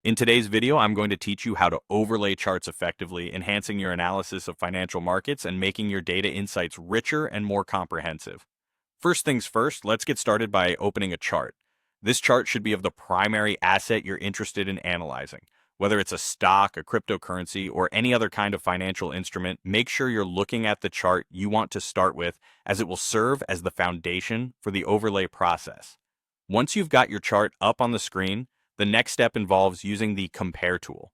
In today's video, I'm going to teach you how to overlay charts effectively, enhancing your analysis of financial markets and making your data insights richer and more comprehensive. First things first, let's get started by opening a chart. This chart should be of the primary asset you're interested in analyzing. Whether it's a stock, a cryptocurrency, or any other kind of financial instrument, make sure you're looking at the chart you want to start with, as it will serve as the foundation for the overlay process. Once you've got your chart up on the screen, the next step involves using the Compare tool.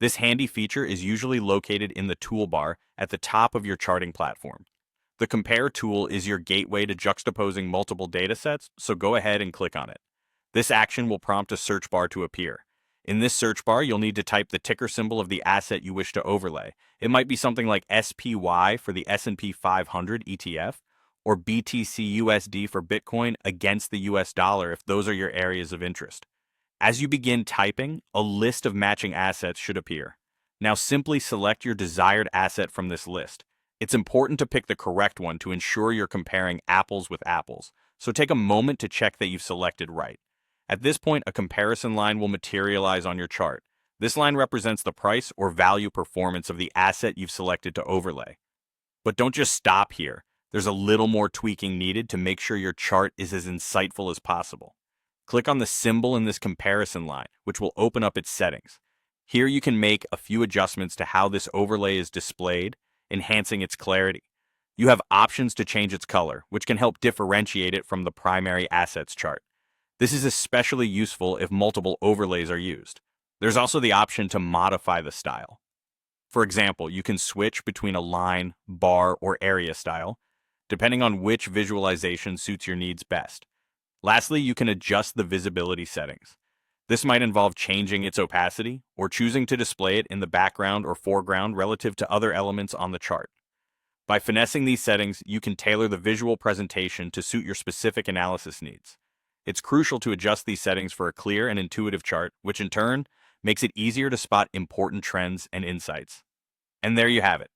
This handy feature is usually located in the toolbar at the top of your charting platform. The Compare tool is your gateway to juxtaposing multiple datasets, so go ahead and click on it. This action will prompt a search bar to appear. In this search bar, you'll need to type the ticker symbol of the asset you wish to overlay. It might be something like SPY for the S&P 500 ETF, or BTC/USD for Bitcoin against the US dollar if those are your areas of interest. As you begin typing, a list of matching assets should appear. Now simply select your desired asset from this list. It's important to pick the correct one to ensure you're comparing apples with apples, so take a moment to check that you've selected right. At this point, a comparison line will materialize on your chart. This line represents the price or value performance of the asset you've selected to overlay. But don't just stop here. There's a little more tweaking needed to make sure your chart is as insightful as possible. Click on the symbol in this comparison line, which will open up its settings. Here you can make a few adjustments to how this overlay is displayed, enhancing its clarity. You have options to change its color, which can help differentiate it from the primary assets chart. This is especially useful if multiple overlays are used. There's also the option to modify the style. For example, you can switch between a line, bar, or area style, depending on which visualization suits your needs best. Lastly, you can adjust the visibility settings. This might involve changing its opacity or choosing to display it in the background or foreground relative to other elements on the chart. By finessing these settings, you can tailor the visual presentation to suit your specific analysis needs. It's crucial to adjust these settings for a clear and intuitive chart, which in turn makes it easier to spot important trends and insights. And there you have it.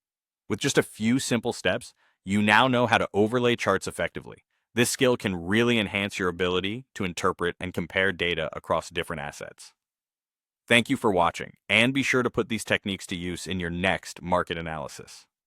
With just a few simple steps, you now know how to overlay charts effectively. This skill can really enhance your ability to interpret and compare data across different assets. Thank you for watching, and be sure to put these techniques to use in your next market analysis.